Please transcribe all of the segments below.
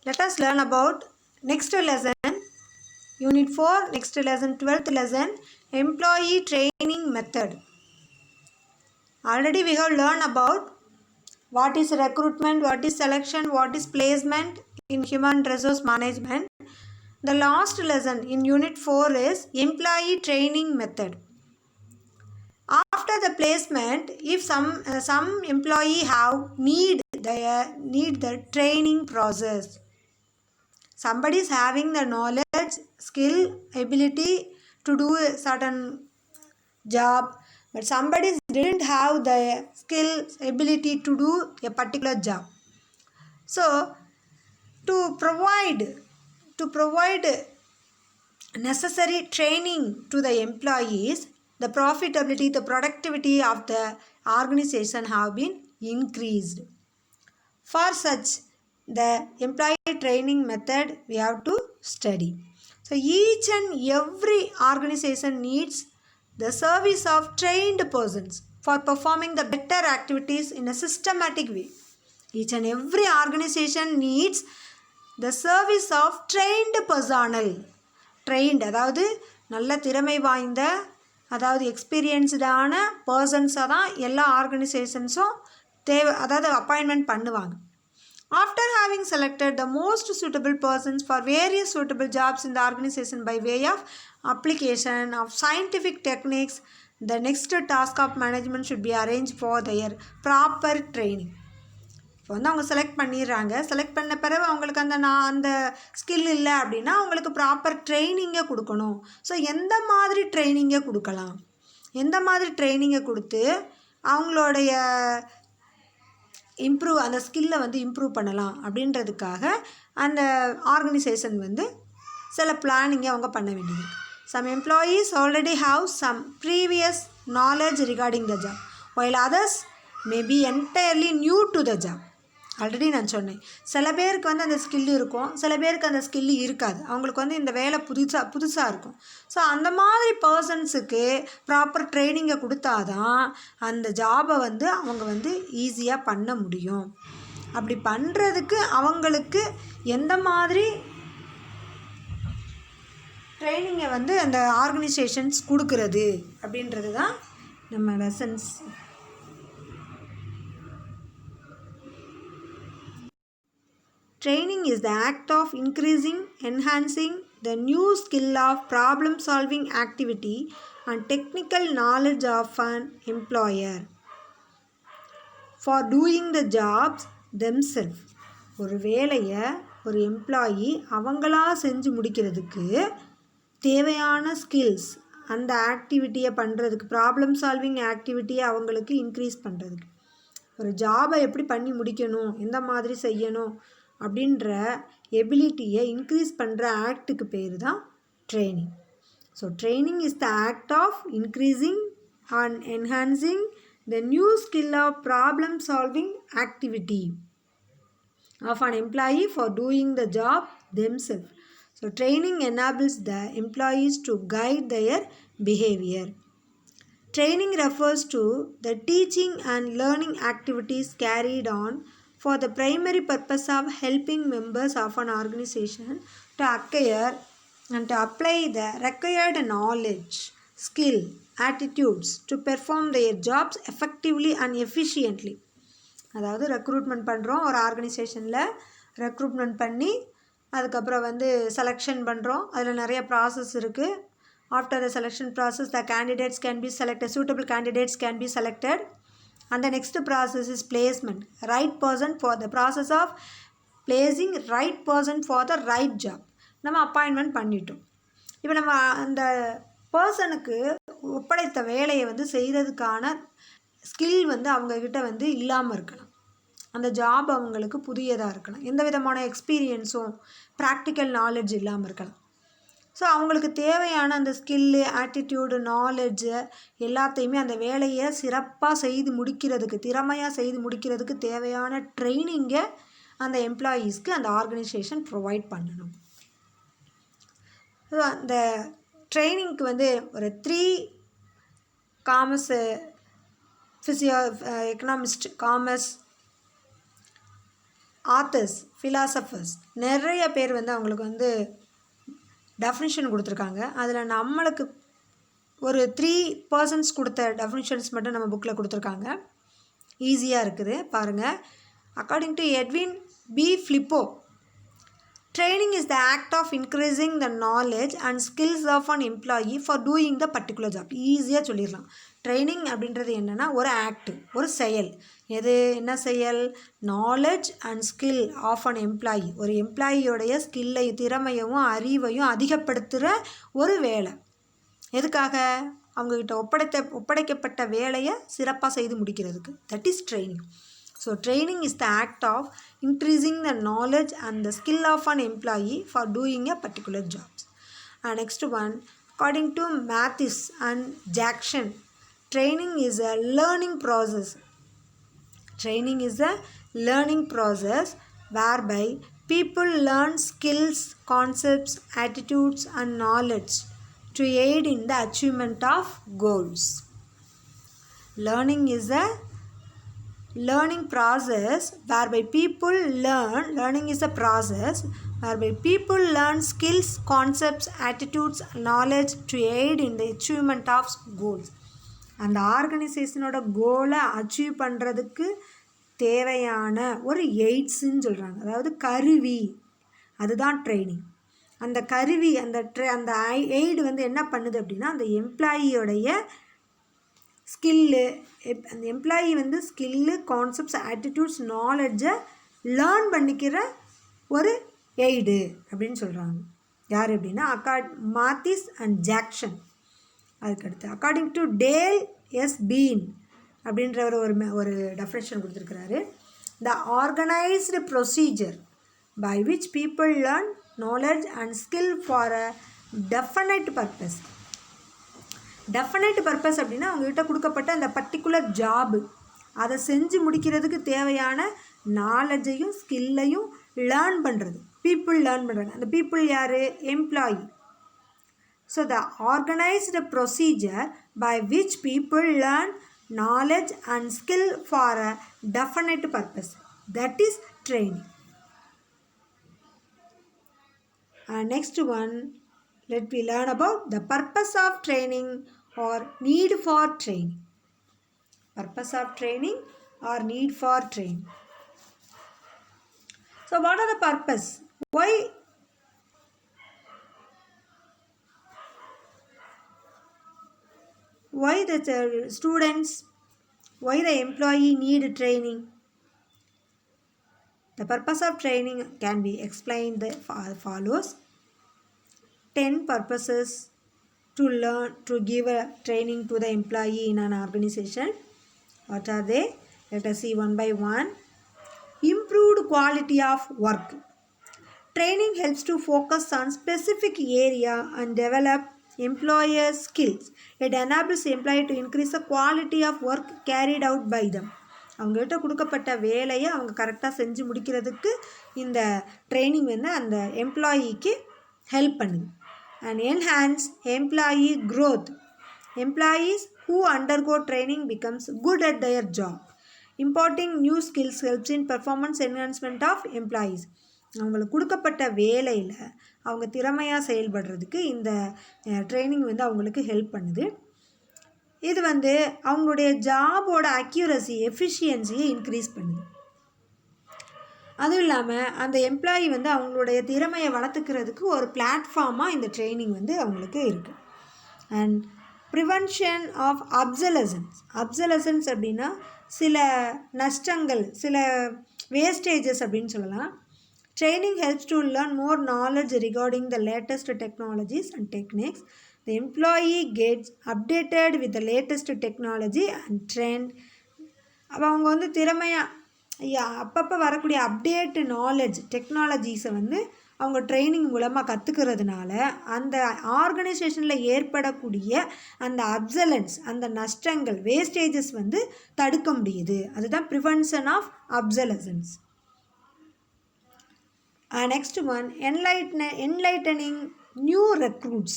Let us learn about next lesson, Unit 4, next lesson, 12th lesson, Employee Training Method. Already we have learned about what is recruitment, what is selection, what is placement in human resource management. The last lesson in Unit 4 is Employee Training Method. After the placement, if some employee need the training process. Somebody is having the knowledge, skill, ability to do a certain job, but somebody didn't have the skill, ability to do a particular job. So to provide necessary training to the employees, the profitability, the productivity of the organization have been increased. For such, the employee training method we have to study. So each and every organization needs the service of trained persons for performing the better activities in a systematic way. Each and every organization needs the service of trained personnel. Trained, அதாவது நல்ல திறமை வாய்ந்த, அதாவது எக்ஸ்பீரியன்ஸ்டான பர்சன்ஸை தான் எல்லா ஆர்கனைசேஷன்ஸும் அதாவது appointment பண்ணுவாங்க. After having selected the most suitable persons for various suitable jobs in the organization by way of application of scientific techniques, the next task of management should be arranged for their proper training. இப்போ வந்து அவங்க select பண்ணிடுறாங்க. Select பண்ண பிறகு அவங்களுக்கு அந்த skill இல்லை அப்படின்னா அவங்களுக்கு ப்ராப்பர் ட்ரைனிங்கை கொடுக்கணும். ஸோ எந்த மாதிரி ட்ரைனிங்கை கொடுக்கலாம், எந்த மாதிரி ட்ரைனிங்கை கொடுத்து அவங்களுடைய அந்த ஸ்கில்லை வந்து இம்ப்ரூவ் பண்ணலாம் அப்படின்றதுக்காக அந்த ஆர்கனைசேஷன் வந்து சில பிளானிங்கை அவங்க பண்ண வேண்டியது. Some employees already have some previous knowledge regarding the job, while others may be entirely new to the job. Already நான் சொன்னேன், சில பேருக்கு வந்து அந்த ஸ்கில் இருக்கும், சில பேருக்கு அந்த ஸ்கில் இருக்காது. அவங்களுக்கு வந்து இந்த வேலை புதுசாக இருக்கும். ஸோ அந்த மாதிரி பர்சன்ஸுக்கு ப்ராப்பர் ட்ரைனிங்கை கொடுத்தாதான் அந்த ஜாபை வந்து அவங்க வந்து ஈஸியாக பண்ண முடியும். அப்படி பண்ணுறதுக்கு அவங்களுக்கு எந்த மாதிரி ட்ரைனிங்கை வந்து அந்த ஆர்கனைசேஷன்ஸ் கொடுக்கறது அப்படின்றது தான் நம்ம lessons. Training is the act of increasing, enhancing the new skill of problem-solving activity and technical knowledge of an employer for doing the jobs themselves. ஒரு வேலையை ஒரு எம்ப்ளாயி அவங்களா செஞ்சு முடிக்கிறதுக்கு தேவையான ஸ்கில்ஸ், அந்த ஆக்டிவிட்டியை பண்ணுறதுக்கு, ப்ராப்ளம் சால்விங் ஆக்டிவிட்டியை அவங்களுக்கு இன்க்ரீஸ் பண்ணுறதுக்கு, ஒரு ஜாபை எப்படி பண்ணி முடிக்கணும், எந்த மாதிரி செய்யணும் அப்படின்ற எபிலிட்டியை இன்க்ரீஸ் பண்ணுற ஆக்டுக்கு பேர் தான் training. So training is the act of increasing and enhancing the new skill of problem solving activity of an employee for doing the job themselves. So training enables the employees to guide their behavior. Training refers to the teaching and learning activities carried on for the primary purpose of helping members of an organization to acquire and to apply the required knowledge, skill, attitudes to perform their jobs effectively and efficiently. அதாவது recruitment பண்ணுறோம், ஒரு ஆர்கனைசேஷனில் recruitment பண்ணி அதுக்கப்புறம் வந்து selection பண்ணுறோம். அதில் நிறைய process இருக்குது. After the selection process the candidates can be selected, suitable candidates can be selected. And the next process is placement. Right person for the process of placing right person for the right job. நம்ம appointment பண்ணிட்டோம். இப்போ நம்ம அந்த பர்சனுக்கு ஒப்படைத்த வேலையை வந்து செய்கிறதுக்கான skill வந்து அவங்கக்கிட்ட வந்து இல்லாமல் இருக்கலாம். அந்த ஜாப் அவங்களுக்கு புதியதாக இருக்கலாம். எந்த விதமான எக்ஸ்பீரியன்ஸும் ப்ராக்டிக்கல் நாலேஜ் இல்லாமல் இருக்கலாம். ஸோ அவங்களுக்கு தேவையான அந்த ஸ்கில்லு, ஆட்டிடியூடு, நாலேஜு எல்லாத்தையுமே அந்த வேலையை சிறப்பாக செய்து முடிக்கிறதுக்கு, திறமையாக செய்து முடிக்கிறதுக்கு தேவையான ட்ரைனிங்கை அந்த எம்ப்ளாயீஸ்க்கு அந்த ஆர்கனைசேஷன் ப்ரொவைட் பண்ணணும். ஸோ அந்த ட்ரைனிங்க்கு வந்து ஒரு 3 commerce economist, commerce, authors, philosophers நிறைய பேர் வந்து அவங்களுக்கு வந்து டெஃபினிஷன் கொடுத்துருக்காங்க. அதில் நம்மளுக்கு ஒரு 3 persons கொடுத்த டெஃபினிஷன்ஸ் மட்டும் நம்ம புக்கில் கொடுத்துருக்காங்க. ஈஸியாக இருக்குது பாருங்கள். According to Edwin B Flippo, training is the act of increasing the knowledge and skills of an employee for doing the particular job. ஈஸியாக சொல்லிடலாம். ட்ரைனிங் அப்படின்றது என்னென்னா ஒரு ஆக்ட், ஒரு செயல். என்ன செயல்? Knowledge and skill of an employee. ஒரு எம்ப்ளாயியோடைய ஸ்கில்லையும் திறமையவும் அறிவையும் அதிகப்படுத்துகிற ஒரு வேலை. எதுக்காக? அவங்கக்கிட்ட ஒப்படைக்கப்பட்ட வேலையை சிறப்பாக செய்து முடிக்கிறதுக்கு. That is training. So training is the act of increasing the knowledge and the skill of an employee for doing a particular job. Next one, according to Mathis and Jackson, training is a learning process. Training is a learning process whereby people learn skills, concepts, attitudes and knowledge to aid in the achievement of goals. Learning is a learning process whereby people learning is a process whereby people learn skills, concepts, attitudes, knowledge to aid in the achievement of goals. அந்த ஆர்கனைசேஷனோட கோலை achieve பண்ணுறதுக்கு தேவையான ஒரு எய்ட்ஸுன்னு சொல்கிறாங்க. அதாவது கருவி, அதுதான் training. அந்த கருவி, அந்த எய்டு வந்து என்ன பண்ணுது அப்படின்னா, அந்த எம்ப்ளாயியோடைய ஸ்கில்லு, அந்த எம்ப்ளாயி வந்து ஸ்கில்லு, கான்செப்ட்ஸ், ஆட்டிடியூட்ஸ், நாலெட்ஜை லேர்ன் பண்ணிக்கிற ஒரு எய்டு அப்படின்னு சொல்கிறாங்க. யார் அப்படின்னா மாத்திஸ் அண்ட் ஜாக்சன். அதுக்கடுத்து according to Dale S Bean அப்படின்றவர் ஒரு டெஃபினேஷன் கொடுத்துருக்கிறாரு. The organised procedure by which people learn knowledge and skill for a definite purpose. Definite purpose அப்படின்னா அவங்ககிட்ட கொடுக்கப்பட்ட அந்த பர்டிகுலர் ஜாபு, அதை செஞ்சு முடிக்கிறதுக்கு தேவையான நாலேஜையும் ஸ்கில்லையும் லேர்ன் பண்ணுறது. பீப்புள் லேர்ன் பண்ணுறாங்க. அந்த பீப்புள் யார்? Employee. So the organised procedure by which people learn knowledge and skill for a definite purpose, that is training. Next one, let me learn about the purpose of training or need for training. Purpose of training or need for training. So what are the purpose? Why the students, why the employee need training? The purpose of training can be explained as follows. 10 purposes to learn, to give a training to the employee in an organization. What are they? Let us see one by one. Improved quality of work. Training helps to focus on specific area and develop employer skills. It enables employee to increase the quality of work carried out by them. அவங்ககிட்ட கொடுக்கப்பட்ட வேலையை அவங்க கரெக்டாக செஞ்சு முடிக்கிறதுக்கு இந்த training வந்து அந்த எம்ப்ளாயிக்கு ஹெல்ப் பண்ணுது. And enhance employee growth. Employees who undergo training becomes good at their job. Imparting new skills helps in performance enhancement of employees. அவங்களுக்கு கொடுக்கப்பட்ட வேலையில் அவங்க திறமையாக செயல்படுறதுக்கு இந்த ட்ரைனிங் வந்து அவங்களுக்கு ஹெல்ப் பண்ணுது. இது வந்து அவங்களுடைய ஜாபோட அக்யூரசி, எஃபிஷியன்சியை இன்க்ரீஸ் பண்ணுது. அதுவும் இல்லாமல் அந்த எம்ப்ளாயி வந்து அவங்களுடைய திறமையை வளர்த்துக்கிறதுக்கு ஒரு பிளாட்ஃபார்மாக இந்த ட்ரைனிங் வந்து அவங்களுக்கு இருக்குது. அண்ட் ப்ரிவென்ஷன் ஆஃப் அப்சலசன்ஸ் அப்படின்னா சில நஷ்டங்கள், சில வேஸ்டேஜஸ் அப்படின்னு சொல்லலாம். Training helps to learn more knowledge regarding the latest technologies and techniques. The employee gets updated with the latest technology and trend. அவங்க வந்து திறமையாக அப்பப்போ வரக்கூடிய அப்டேட் நாலேஜ் டெக்னாலஜிஸை வந்து அவங்க ட்ரைனிங் மூலமாக கற்றுக்கிறதுனால அந்த ஆர்கனைசேஷனில் ஏற்படக்கூடிய அந்த அப்சலன்ஸ், அந்த நஷ்டங்கள், வேஸ்டேஜஸ் வந்து தடுக்க முடியுது. அதுதான் prevention of obsolescence. Next one, enlightening new recruits.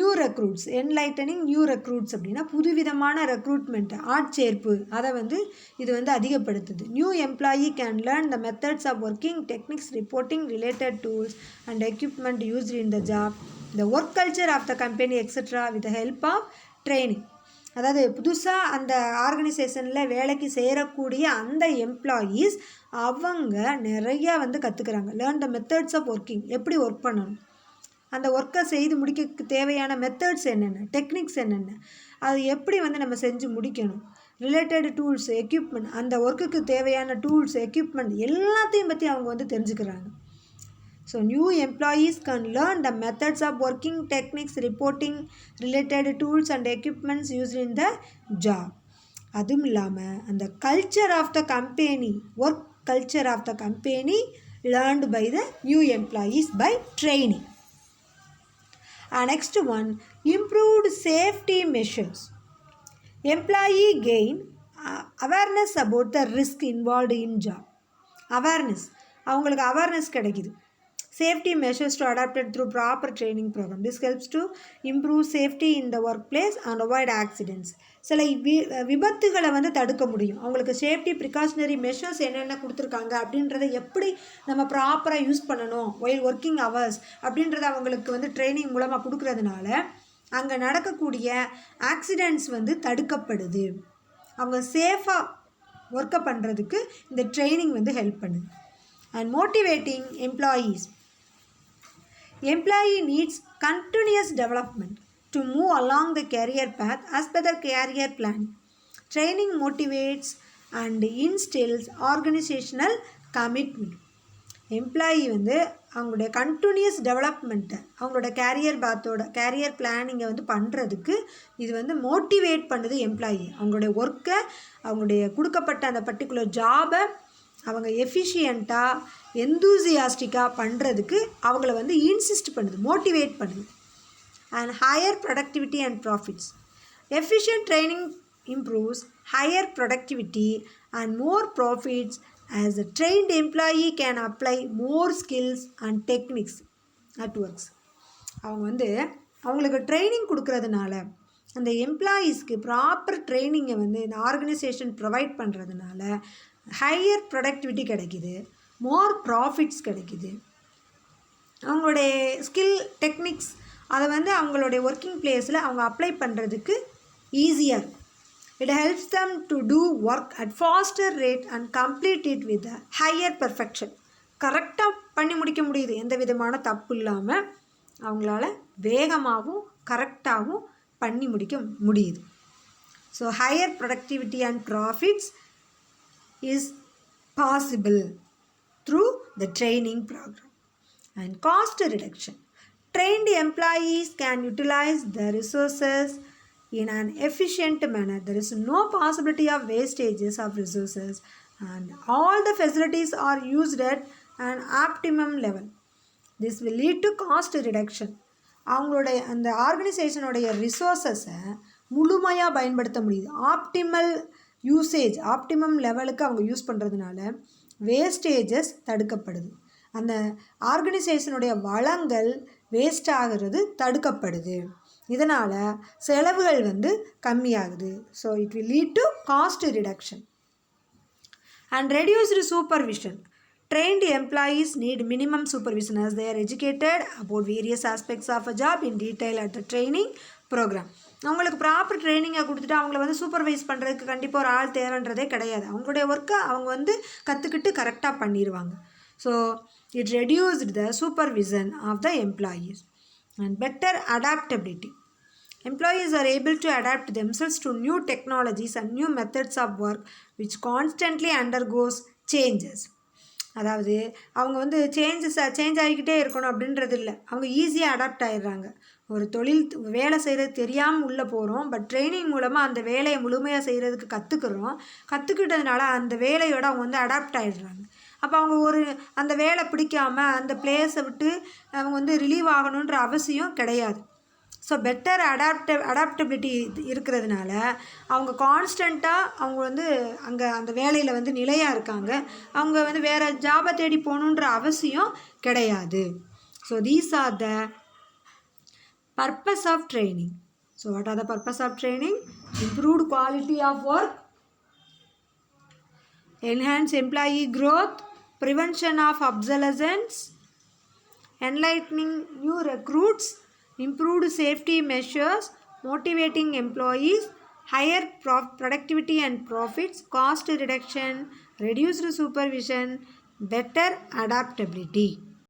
New recruits, enlightening new recruits அப்படின்னா புதுவிதமான ரெக்ரூட்மெண்ட், ஆட்சேர்ப்பு, அதை வந்து இது வந்து அதிகப்படுத்துது. New employee can learn the methods of working, techniques, reporting, related tools and equipment used in the job, the work culture of the company etcetera with the help of training. அதாவது புதுசாக அந்த ஆர்கனைசேஷனில் வேலைக்கு சேரக்கூடிய அந்த எம்ப்ளாயீஸ் அவங்க நிறையா வந்து கற்றுக்குறாங்க. Learn the methods of working, எப்படி ஒர்க் பண்ணணும், அந்த ஒர்க்கை செய்து முடிக்க தேவையான மெத்தட்ஸ் என்னென்ன, டெக்னிக்ஸ் என்னென்ன, அது எப்படி வந்து நம்ம செஞ்சு முடிக்கணும், ரிலேட்டட் டூல்ஸ், எக்யூப்மெண்ட், அந்த ஒர்க்குக்கு தேவையான டூல்ஸ், எக்யூப்மெண்ட் எல்லாத்தையும் பற்றி அவங்க வந்து தெரிஞ்சுக்கிறாங்க. So new employees can learn the methods of working, techniques, reporting, related tools and equipments used in the job. அதுவும் இல்லாமல் அந்த culture of the company, work culture of the company learned by the new employees by training. Next one, improved safety measures. Employee gain awareness about the risk involved in job. Awareness, அவங்களுக்கு awareness கிடைக்குது. Safety measures to adapted through proper training program. This helps to improve safety in the workplace and avoid accidents. சில விபத்துகளை வந்து தடுக்க முடியும். அவங்களுக்கு safety precautionary measures என்னென்ன கொடுத்துருக்காங்க அப்படின்றத எப்படி நம்ம ப்ராப்பராக யூஸ் பண்ணணும் ஒயில் ஒர்க்கிங் ஹவர்ஸ் அப்படின்றத அவங்களுக்கு வந்து ட்ரைனிங் மூலமாக கொடுக்கறதுனால அங்கே நடக்கக்கூடிய ஆக்சிடெண்ட்ஸ் வந்து தடுக்கப்படுது. அவங்க சேஃபாக ஒர்க்கை பண்ணுறதுக்கு இந்த ட்ரைனிங் வந்து ஹெல்ப் பண்ணுது. And motivating employees. Employee needs continuous development to move along the career path as per the career plan. Training motivates and instills organizational commitment. Employee வந்து அவங்களுடைய கண்டினியூஸ் டெவலப்மெண்ட்டை, அவங்களோட கேரியர் பிளானிங்கை வந்து பண்ணுறதுக்கு இது வந்து மோட்டிவேட் பண்ணுது எம்ப்ளாயி. அவங்களுடைய ஒர்க்கை, அவங்களுடைய கொடுக்கப்பட்ட அந்த பர்டிகுலர் ஜாபை அவங்க எஃபிஷியண்ட்டாக, எந்தூசியாஸ்டிக்காக பண்ணுறதுக்கு அவங்கள வந்து இன்சிஸ்ட் பண்ணுது, மோட்டிவேட் பண்ணுது. And higher productivity and profits. Efficient training improves higher productivity and more profits as a trained employee can apply more skills and techniques at works. அவங்க வந்து அவங்களுக்கு ட்ரைனிங் கொடுக்கறதுனால, அந்த எம்ப்ளாயீஸ்க்கு ப்ராப்பர் ட்ரைனிங்கை வந்து இந்த ஆர்கனைசேஷன் ப்ரொவைட் பண்ணுறதுனால ஹையர் ப்ரொடக்டிவிட்டி கிடைக்கிது, மோர் profits கிடைக்கிது. அவங்களுடைய ஸ்கில், டெக்னிக்ஸ் அதை வந்து அவங்களுடைய ஒர்க்கிங் பிளேஸில் அவங்க அப்ளை பண்ணுறதுக்கு ஈஸியாக இருக்கும். It helps them to do work at faster rate and complete it with a higher perfection. கரெக்டாக பண்ணி முடிக்க முடியுது, எந்த விதமான தப்பு இல்லாமல் அவங்களால வேகமாகவும் கரெக்டாகவும் பண்ணி முடிக்க முடியுது. So higher productivity and profits is possible through the training program. And cost reduction. Trained employees can utilize the resources in an efficient manner. There is no possibility of wastages of resources and all the facilities are used at an optimum level. This will lead to cost reduction. அவங்களுடைய அந்த ஆர்கனைசேஷனுடைய ரிசோர்ஸஸை முழுமையாக பயன்படுத்த முடியுது. Optimal usage, optimum லெவலுக்கு அவங்க use பண்ணுறதுனால wastages தடுக்கப்படுது. அந்த ஆர்கனைசேஷனுடைய வளங்கள் வேஸ்ட் ஆகிறது தடுக்கப்படுது. இதனால் செலவுகள் வந்து கம்மியாகுது. So it will lead to cost reduction. And reduced supervision. Trained employees need minimum supervision as they are educated about various aspects of a job in detail at the training program. அவங்களுக்கு proper ட்ரைனிங்கை கொடுத்துட்டு அவங்கள வந்து supervise பண்ணுறதுக்கு கண்டிப்பாக ஒரு ஆள் தேவைன்றதே கிடையாது. அவங்களுடைய ஒர்க்கை அவங்க வந்து கற்றுக்கிட்டு கரெக்டாக பண்ணிடுவாங்க. So it reduced the supervision of the employees. And better adaptability. Employees are able to adapt themselves to new technologies and new methods of work which constantly undergoes changes. அதாவது அவங்க வந்து சேஞ்ச் ஆகிக்கிட்டே இருக்கணும் அப்படின்றது இல்லை, அவங்க ஈஸியாக அடாப்ட் ஆகிடுறாங்க. ஒரு தொழில் வேலை செய்கிறது தெரியாமல் உள்ளே போகிறோம், பட் ட்ரைனிங் மூலமாக அந்த வேலையை முழுமையாக செய்கிறதுக்கு கற்றுக்கிட்டதுனால அந்த வேலையோடு அவங்க வந்து அடாப்ட் ஆகிடுறாங்க. அப்போ அவங்க அந்த வேலை பிடிக்காமல் அந்த பிளேஸை விட்டு அவங்க வந்து ரிலீவ் ஆகணுன்ற அவசியம் கிடையாது. ஸோ பெட்டர் அடாப்டபிலிட்டி இருக்கிறதுனால அவங்க கான்ஸ்டண்ட்டாக அவங்க வந்து அங்கே அந்த வேலையில் வந்து நிலையாக இருக்காங்க. அவங்க வந்து வேறு ஜாபை தேடி போகணுன்ற அவசியம் கிடையாது. So these are the Purpose of training. So what are the purpose of training? Improved quality of work, enhance employee growth, prevention of obsolescence, enlightening new recruits, improved safety measures, motivating employees, higher productivity and profits, cost reduction, reduced supervision, better adaptability.